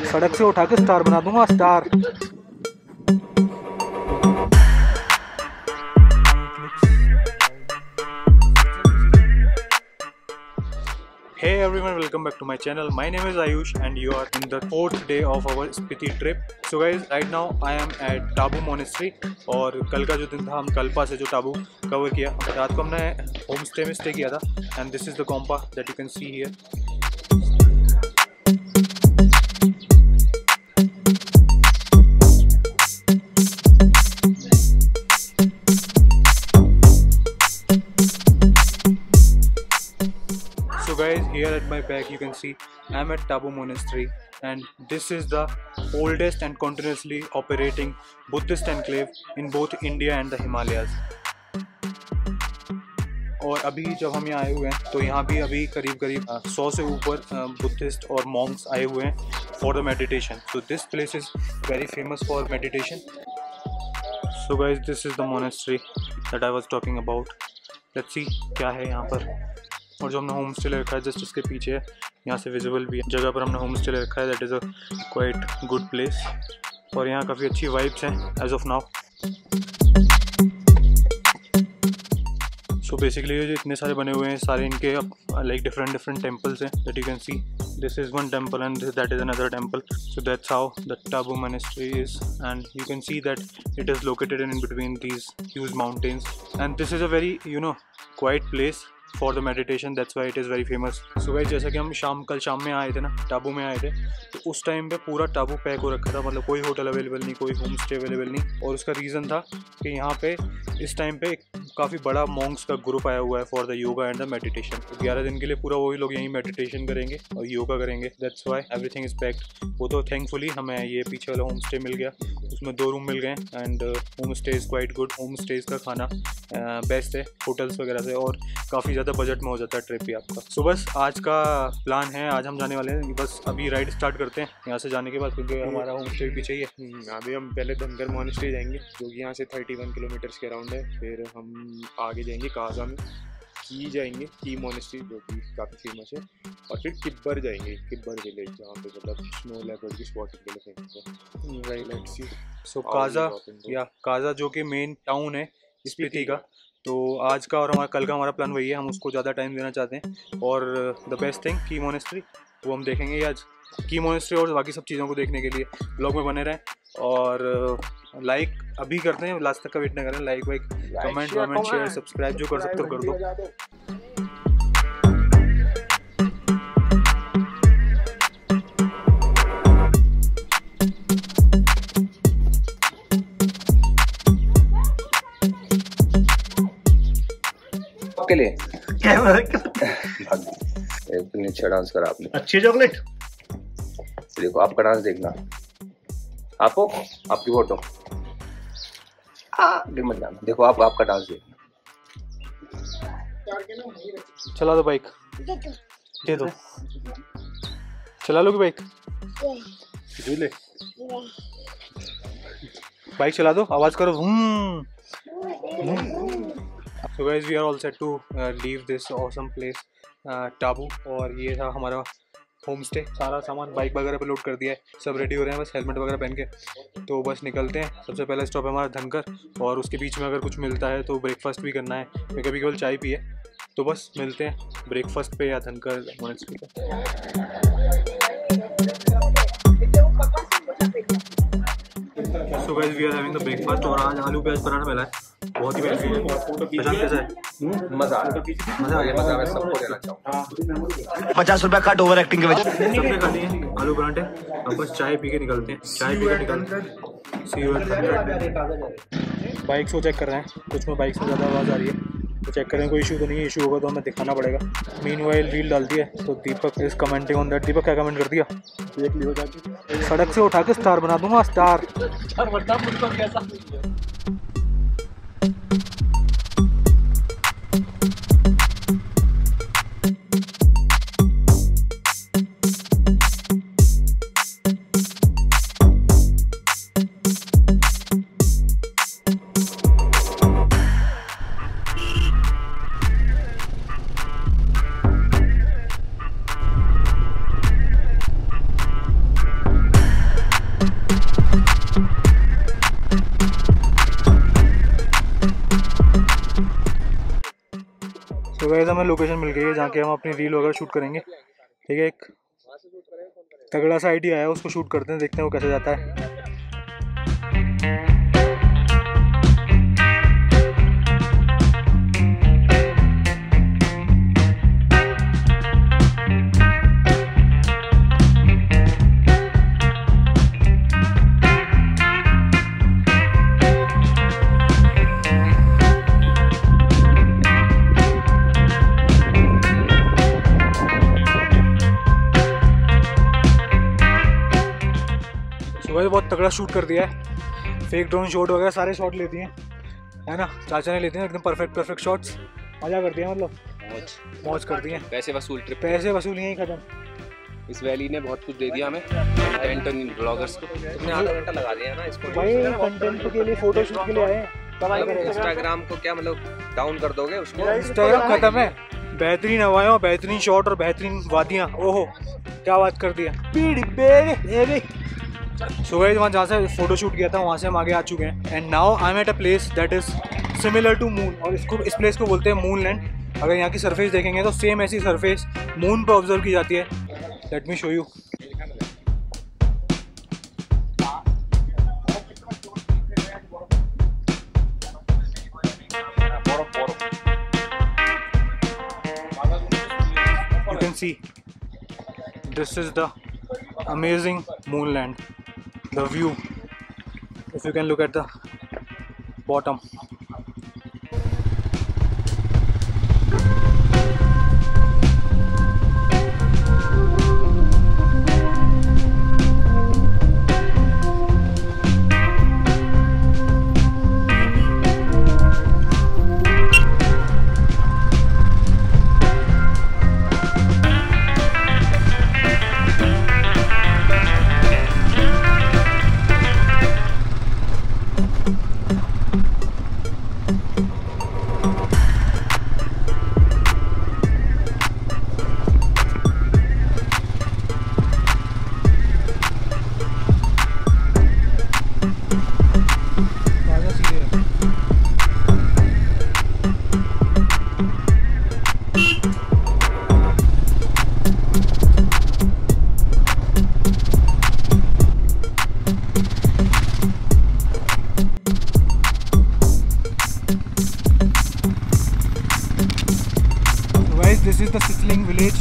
सड़क से उठा के स्टार बना दूंगा, star. Hey everyone, welcome back to my channel. My name is Ayush and you are in the 4th day of our Spiti trip. So guys, right now I am at Tabu Monastery और कल का जो दिन था हम कल्पा से जो Abu cover किया, रात को हमने होम स्टे में स्टे किया था and this is the compa that you can see here. So guys, here at my back you can see I am at Tabu Monastery and this is the oldest and continuously operating Buddhist enclave in both India and the Himalayas. और अभी जब हम यहाँ आए हुए हैं तो यहाँ भी अभी करीब 100 से ऊपर बुद्धिस्ट और मॉन्क्स आए हुए हैं for the meditation. So this place is very famous for meditation. So guys, this is the monastery that I was talking about. Let's see क्या है यहाँ पर. और जो हमने होम स्टे ले रखा है जस्ट इसके पीछे है, यहाँ से विजिबल भी है जगह पर हमने होम स्टे ले रखा है. That is a quite good place और यहाँ काफ़ी अच्छी वाइब्स हैं as of now. So basically ये जो इतने सारे बने हुए हैं सारे इनके लाइक डिफरेंट टेम्पल्स हैं that you can see. This is one temple and that is another temple. So that's how the Tabo monastery is and you can see that it is located in between these huge mountains and this is a very quite place for the meditation. That's why it is very famous. So guys, जैसा कि हम कल शाम में आए थे ना, टाबू में आए थे, तो उस टाइम पे पूरा टाबू पैक हो रखा था. मतलब कोई होटल अवेलेबल नहीं, कोई होम स्टे अवेलेबल नहीं. और उसका रीज़न था कि यहाँ पे इस टाइम पे काफ़ी बड़ा मॉन्क्स का ग्रुप आया हुआ है for the yoga and the meditation. तो 11 दिन के लिए पूरा वही लोग यहीं मेडिटेशन करेंगे और योगा करेंगे. That's why everything is packed. वो तो थैंकफुली हमें ये पीछे वाला होम स्टे मिल गया, उसमें 2 रूम मिल गए and home stay is quite good. Home stage का खाना बेस्ट है होटल्स वगैरह से और काफ़ी ज़्यादा बजट में हो जाता है ट्रिप भी आपका. सो बस आज का प्लान है, आज हम जाने वाले हैं. बस अभी राइड स्टार्ट करते हैं यहाँ से जाने के बाद, क्योंकि हमारा होम स्टे पीछे ही है. अभी हम पहले धनगर मोनेस्ट्री जाएंगे जो कि यहाँ से 31 किलोमीटर्स के अराउंड है. फिर हम आगे जाएंगे काजा में, की जाएंगे की मोनेस्ट्री जो कि काफ़ी फेमस है. और फिर किब्बर जाएंगे, किब्बर विलेज जहाँ पे मतलब स्नो लेपर्ड की स्पॉटिंग के लिए फेमस है. Right, let's see. So Kaza जो कि मेन टाउन है स्पीति का, तो आज का और कल का हमारा प्लान वही है. हम उसको ज़्यादा टाइम देना चाहते हैं और द बेस्ट थिंग की मोनेस्ट्री वो हम देखेंगे आज. की मोनेस्ट्री और बाकी सब चीज़ों को देखने के लिए ब्लॉग में बने रहें और लाइक अभी करते हैं, लास्ट तक का वेट ना करें. लाइक कमेंट शेयर सब्सक्राइब जो कर सकते हो कर दो. के लिए अच्छा डांस करा आपने. अच्छी चॉकलेट. देखो आपका डांस देखना, आपको आपकी फोटो मत जाना. देखो आपका डांस देखना. चला दो बाइक, दे दो. चला लोगे बाइक? ले बाइक चला दो, आवाज करो. So guys, we are all set to leave this awesome place, Abu. और ये था हमारा होम स्टे. सारा सामान बाइक वगैरह पे लोड कर दिया है, सब रेडी हो रहे हैं, बस हेलमेट वगैरह पहन के तो बस निकलते हैं. सबसे पहला स्टॉप है हमारा धनकर और उसके बीच में अगर कुछ मिलता है तो ब्रेकफास्ट भी करना है. मैं कभी केवल चाय पिए, तो बस मिलते हैं ब्रेकफास्ट पे या धनकर मोनेस्ट्री पे. So guys, we are having the breakfast और आज आलू प्याज पराठा मिला है. बहुत ही बेस्ट है. कैसा है? मजा आ गया. मजा मैं सबको देना चाहूँगा. 50 रुपया कट ओवर एक्टिंग के वजह सबने खाते हैं आलू पराठे. अब बस चाय पी के निकलते हैं. चाय पी के बाइक को चेक कर रहे हैं, कुछ में बाइक से ज़्यादा आवाज़ आ रही है तो चेक करें कोई इशू तो नहीं है. इशू होगा तो हमें दिखाना पड़ेगा. मीनवाइल रील डाल दी है तो दीपक इज कमेंटिंग ऑन दैट. दीपक क्या कमेंट कर दिया? सड़क से उठा के स्टार बना दूंगा, स्टार. सो गाइस हमें लोकेशन मिल गई है जहाँ के हम अपनी रील वगैरह शूट करेंगे। ठीक है, एक तगड़ा सा आइडिया है, उसको शूट करते हैं, देखते हैं वो कैसे जाता है। बहुत तगड़ा शूट कर दिया है, फेक ड्रोन शॉट वगैरह सारे शॉट लेती हैं, है ना, चाचा ने लेते हैं एकदम परफेक्ट शॉट्स। मजा कर दिया, मतलब मौज कर दिए। पैसे वसूल ट्रिप, पैसे वसूल यहीं खत्म। इस वैली ने बहुत कुछ दे दिया हमें, कंटेंट और ब्लॉगर्स को। तुमने आधा घंटा लगा दिया ना इसको भाई, कंटेंट के लिए, फोटो शूट के लिए आए हैं। इंस्टाग्राम को क्या मतलब डाउन कर दोगे उसको? इंस्टाग्राम खत्म है। बेहतरीन हवाएं, बेहतरीन शॉट और बेहतरीन वादियाँ, ओहो क्या बात कर दिया। सो गाइस वहाँ जहाँ से फोटो शूट किया था वहाँ से हम आगे आ चुके हैं, and now I am at a place that is similar to moon, और इस प्लेस को बोलते हैं मून लैंड। अगर यहाँ की सरफेस देखेंगे तो सेम ऐसी सरफेस मून पर ऑब्जर्व की जाती है। Let me show you. You can see this is the amazing moonland. The view, if you can look at the bottom. This is the Sisling village.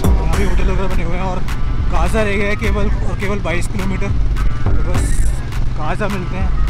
यहाँ भी hotel वगैरह बने हुए हैं और काजा रह गया है केवल 22 किलोमीटर, तो बस काजा मिलते हैं।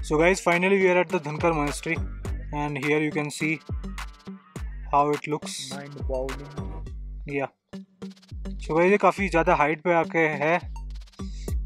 So guys, finally we are at the Dhankar monastery, and here you can see how it looks. Yeah. So guys, ये काफ़ी ज़्यादा हाइट पे आके है।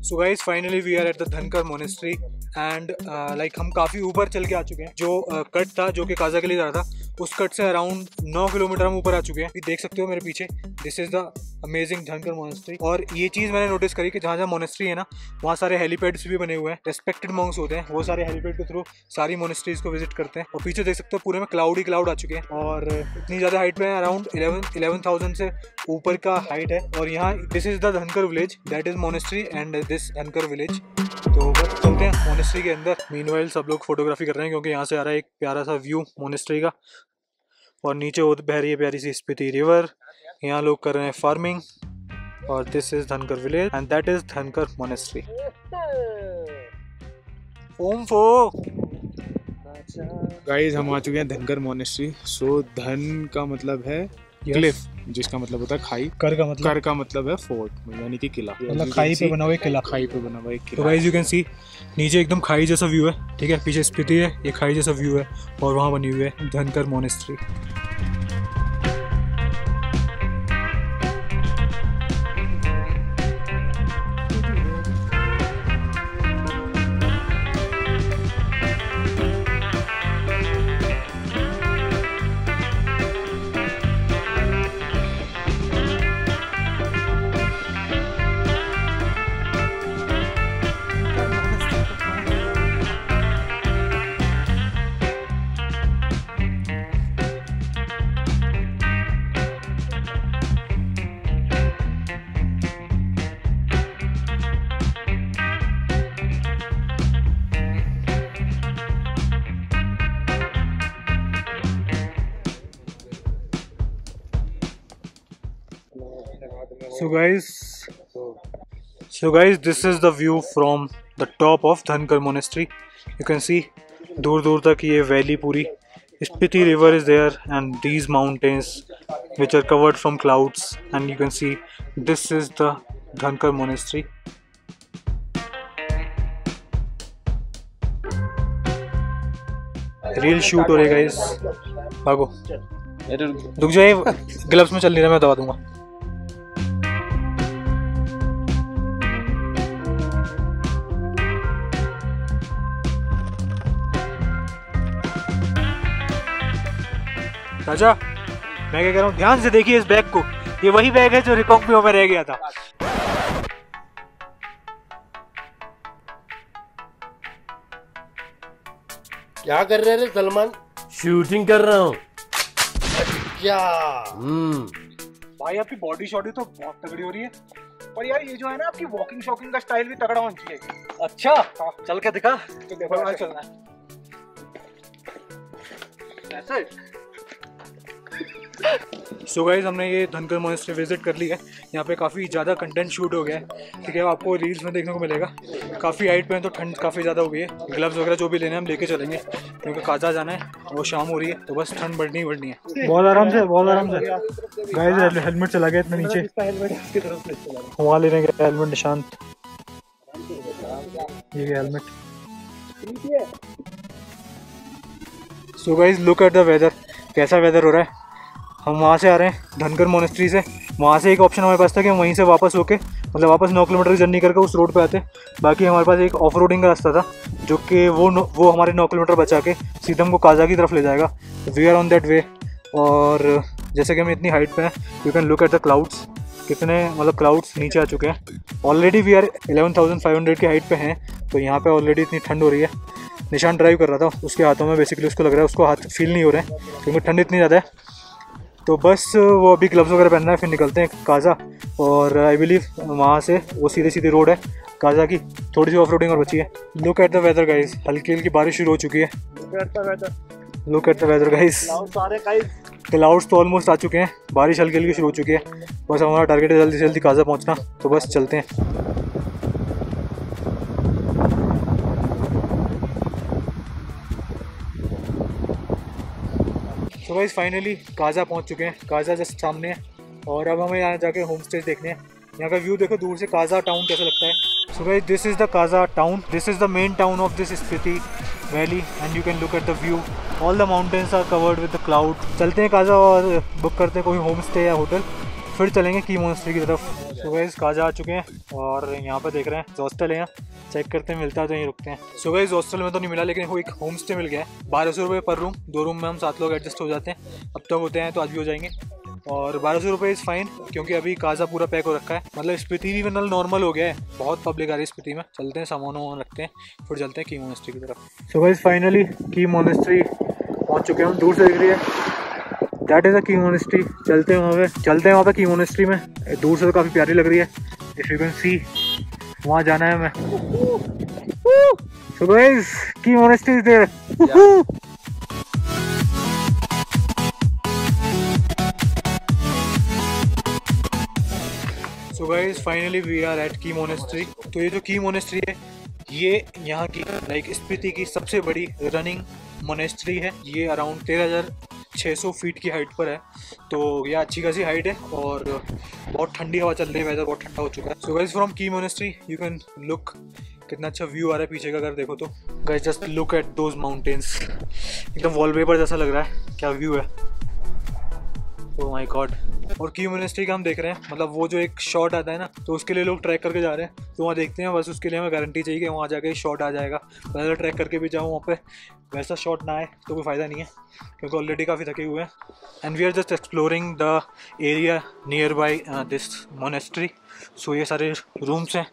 So guys, finally we are at the Dhankar monastery, and like हम काफ़ी ऊपर चल के आ चुके हैं। जो कट था जो कि काजा के लिए जा रहा था, उस कट से अराउंड 9 किलोमीटर हम ऊपर आ चुके हैं। देख सकते हो मेरे पीछे, दिस इज़ द अमेजिंग धनकर मोनेस्ट्री। और ये चीज़ मैंने नोटिस करी कि जहाँ जहाँ मोनेस्ट्री है ना, वहाँ सारे हेलीपैड्स भी बने हुए हैं। रेस्पेक्टेड मॉन्क्स होते हैं, वो सारे हेलीपैड के थ्रू सारी मोनेस्ट्रीज को विजिट करते हैं। और पीछे देख सकते हो पूरे में क्लाउड आ चुके हैं, और इतनी ज़्यादा हाइट पे है, अराउंड 11,000 से ऊपर का हाइट है। और यहाँ दिस इज़ द धनकर village, that is monastery and this धनकर विलेज। तो बस चलते हैं मोनेस्ट्री के अंदर। मीनवाइल सब लोग फोटोग्राफी कर रहे हैं क्योंकि यहाँ से आ रहा है एक प्यारा सा व्यू मोनेस्ट्री का, और नीचे वो बह रही है प्यारी सी स्पीति रिवर। यहाँ लोग कर रहे हैं फार्मिंग, और दिस इज धनकर विलेज एंड दैट इज धनकर मोनेस्ट्री। ओम फो गाइस हम आ चुके हैं धनकर मोनेस्ट्री। सो धन का मतलब है क्लिफ, जिसका मतलब होता है खाई। कर का मतलब है फोर्ट, यानी कि किला। मतलब खाई पे बना हुआ एक किला। खाई पे बना हुआ एक तो किला। गाइस यू कैन सी नीचे एकदम खाई जैसा व्यू है, ठीक है, पीछे स्पीति है, ये खाई जैसा व्यू है और वहाँ बनी हुई है धनकर monastery. So guys, this is the view from the top of Dhankar Monastery. You can see दूर दूर तक ये वैली पूरी, Spiti river is there and these mountains which are covered from clouds, and you can see this is the Dhankar Monastery. Real shoot हो रही है guys, भागो, रुक जाइए, ग्लव्स में चल नहीं रहा, मैं दबा दूंगा। राजा, मैं क्या कह रहा हूँ, ध्यान से देखिए इस बैग को, ये वही बैग है जो रिकॉन्ग में रह गया था। क्या कर रहे हैं सलमान? शूटिंग कर रहा हूँ। क्या? भाई आपकी बॉडी शॉडी तो बहुत तगड़ी हो रही है, पर यार ये जो है ना आपकी वॉकिंग शॉकिंग का स्टाइल भी तगड़ा होना चाहिए। अच्छा हाँ, चल के दिखा तो देखो चलना है। सो गाइस, हमने ये धनकर मोनेस्ट्री विजिट कर ली है। यहाँ पे काफ़ी ज़्यादा कंटेंट शूट हो गया है, ठीक है, आपको रील्स में देखने को मिलेगा। काफ़ी हाइट पे है तो ठंड काफ़ी ज़्यादा हो गई है। ग्लव्स वगैरह जो भी लेने हैं हम लेके चलेंगे, क्योंकि काजा जाना है, वो शाम हो रही है तो बस ठंड बढ़नी है। बहुत आराम से गाइस, हेलमेट चला गया इतना नीचे, वहाँ लेने गया हेलमेट निशांत, ये helmet. So guys, look at the weather, कैसा वेदर हो रहा है। हम वहाँ से आ रहे हैं धनकर मोनेस्ट्री से, वहाँ से एक ऑप्शन हमारे पास था कि हम वहीं से वापस होके, मतलब वापस 9 किलोमीटर की जर्नी करके उस रोड पे आते। बाकी हमारे पास एक ऑफ रोडिंग का रास्ता था जो कि वो हमारे 9 किलोमीटर बचा के सीधा हमको काजा की तरफ ले जाएगा। We are on that way. और जैसे कि हम इतनी हाइट पे हैं, you can look at the clouds, कितने मतलब क्लाउड्स नीचे आ चुके हैं। ऑलरेडी वी आर 11,500 की हाइट पे हैं, तो यहाँ पे ऑलरेडी इतनी ठंड हो रही है। निशान ड्राइव कर रहा था, उसके हाथों में बेसिकली उसको लग रहा है, उसको हाथ फील नहीं हो रहे हैं क्योंकि ठंड इतनी ज़्यादा है। तो बस वो अभी ग्लव्स वगैरह पहनना है, फिर निकलते हैं काजा। और आई बिलीव वहाँ से वो सीधी रोड है काजा की, थोड़ी सी ऑफ रोडिंग और बची है। Look at the weather guys, हल्की हल्की बारिश शुरू हो चुकी है। Look at the weather guys, clouds तो ऑलमोस्ट आ चुके हैं, बारिश हल्की हल्की शुरू हो चुकी है। बस हमारा टारगेट है जल्दी से जल्दी काजा पहुँचना, तो बस चलते हैं। तो गाइस फाइनली काजा पहुंच चुके हैं, काजा जस्ट सामने है। और अब हमें यहाँ जाके होम स्टे देखने हैं। यहाँ का व्यू देखो दूर से, काजा टाउन कैसा लगता है। So guys, this is the Kaza town, this is the main town of this Spiti valley, and you can look at the view, all the mountains are covered with the cloud. चलते हैं काजा और book करते हैं कोई home stay या hotel, फिर चलेंगे की मोनेस्ट्री की तरफ। सो गाइस, काजा आ चुके हैं और यहाँ पर देख रहे हैं हॉस्टल है, यहाँ चेक करते हैं, मिलता है तो यहीं रुकते हैं। सो गाइस, हॉस्टल में तो नहीं मिला, लेकिन वो एक होम स्टे मिल गया है। 1200 रुपये पर रूम, 2 रूम में हम 7 लोग एडजस्ट हो जाते हैं। अब तक होते हैं तो आज भी हो जाएंगे। और 1200 रुपये इज़ फाइन, क्योंकि अभी काजा पूरा पैक हो रखा है। मतलब स्पीति भी नॉर्मल हो गया है, बहुत पब्लिक आ रही है स्पीति में। चलते हैं, सामान वामान रखते हैं, फिर चलते हैं की मोनेस्ट्री की तरफ। सो गाइस, फाइनली की मोनेस्ट्री पहुँच चुके हैं हम, दूर से दिख रही है, दैट इज़ अ की मोनेस्ट्री। चलते हैं वहाँ पे की मोनेस्ट्री में, दूर से तो काफ़ी प्यारी लग रही है। इफ यू कैन सी, वहाँ जाना है हमें। So guys, Key monastery is there. So guys, finally we are at Key monastery. तो ये जो की मोनेस्ट्री है, ये यहाँ की लाइक स्पीति की सबसे बड़ी रनिंग मोनेस्ट्री है। ये अराउंड 13,600 फीट की हाइट पर है, तो ये अच्छी खासी हाइट है और बहुत ठंडी हवा चल रही है, वेदर बहुत ठंडा हो चुका है। सो गाइस फ्रॉम की मोनेस्ट्री यू कैन लुक, कितना अच्छा व्यू आ रहा है पीछे का अगर देखो तो। Guys just look at those mountains, एकदम वॉलपेपर जैसा लग रहा है, क्या व्यू है, ओह माय गॉड। और की मोनेस्ट्री का हम देख रहे हैं, मतलब वो जो एक शॉट आता है ना, तो उसके लिए लोग ट्रैक करके जा रहे हैं, तो वहाँ देखते हैं, बस उसके लिए हमें गारंटी चाहिए कि वहाँ जाके शॉट आ जाएगा। पहले ट्रैक करके भी जाऊँ वहाँ पे वैसा शॉट ना आए तो कोई फ़ायदा नहीं है, क्योंकि ऑलरेडी काफ़ी थके हुए हैं। And we are just exploring the area nearby this monastery. So ये सारे रूम्स हैं,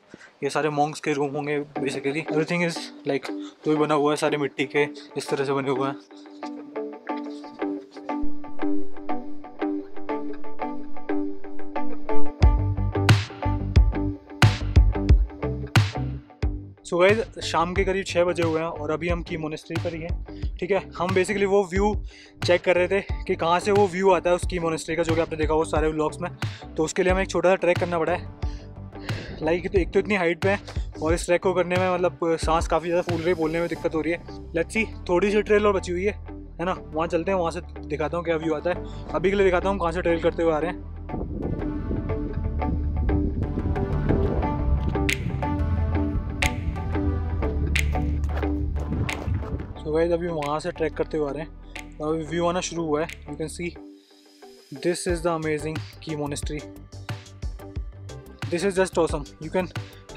ये सारे मॉन्क्स के रूम होंगे बेसिकली। एवरीथिंग इज़ लाइक तो भी बना हुआ है, सारे मिट्टी के इस तरह से बने हुए हैं। सो गाइस शाम के करीब 6 बजे हुए हैं और अभी हम की मोनेस्ट्री पर ही हैं, ठीक है। हम बेसिकली वो व्यू चेक कर रहे थे कि कहाँ से वो व्यू आता है उस की मोनेस्ट्री का, जो कि आपने देखा वो सारे व्लॉग्स में। तो उसके लिए हमें एक छोटा सा ट्रैक करना पड़ा है। लाइक तो एक तो इतनी हाइट पे है और इस ट्रैक को करने में मतलब सांस काफ़ी ज़्यादा फूल रही है, बोलने में दिक्कत हो रही है। लेट्स सी, थोड़ी सी ट्रेल और बची हुई है ना, वहाँ चलते हैं, वहाँ से दिखाता हूँ क्या व्यू आता है। अभी के लिए दिखाता हूँ कहाँ से ट्रेल करते हुए आ रहे हैं। तो गाइस अभी वहाँ से ट्रैक करते हुए आ रहे हैं और अभी व्यू आना शुरू हुआ है। You can see this is the amazing Key monastery, this is just awesome. You can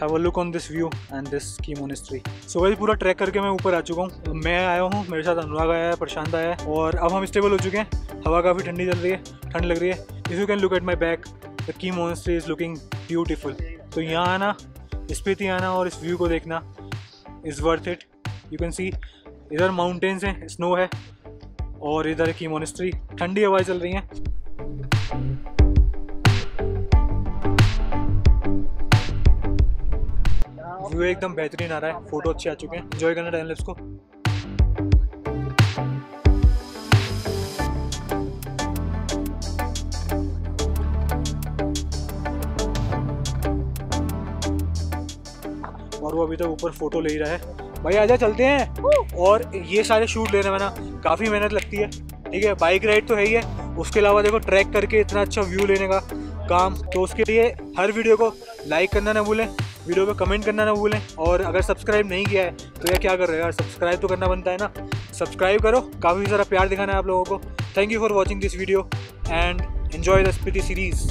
have a look on this view and this Key monastery. So guys पूरा ट्रैक करके मैं ऊपर आ चुका हूँ। मैं आया हूँ, मेरे साथ अनुराग आया है, प्रशांत आया है और अब हम स्टेबल हो चुके हैं। हवा काफ़ी ठंडी चल रही है, ठंड लग रही है। If you can look at my back, the key monastery is looking beautiful. तो यहाँ आना, स्पीति आना और इस व्यू को देखना is worth it. You can सी इधर माउंटेन्स हैं, स्नो है और इधर की मोनेस्ट्री, ठंडी हवाएं चल रही हैं। व्यू एकदम बेहतरीन आ रहा है, फोटो अच्छे आ चुके हैं। एंजॉय करना टाइम लैप्स को। और वो अभी तक ऊपर फोटो ले ही रहा है। भाई आजा चलते हैं। और ये सारे शूट लेने में ना काफ़ी मेहनत लगती है, ठीक है। बाइक राइड तो है ही है, उसके अलावा देखो ट्रैक करके इतना अच्छा व्यू लेने का काम, तो उसके लिए हर वीडियो को लाइक करना ना भूलें, वीडियो पे कमेंट करना ना भूलें। और अगर सब्सक्राइब नहीं किया है तो यार क्या कर रहे हो यार, सब्सक्राइब तो करना बनता है ना। सब्सक्राइब करो, काफ़ी सारा प्यार दिखाना है आप लोगों को। Thank you for watching this video and enjoy the Spiti series.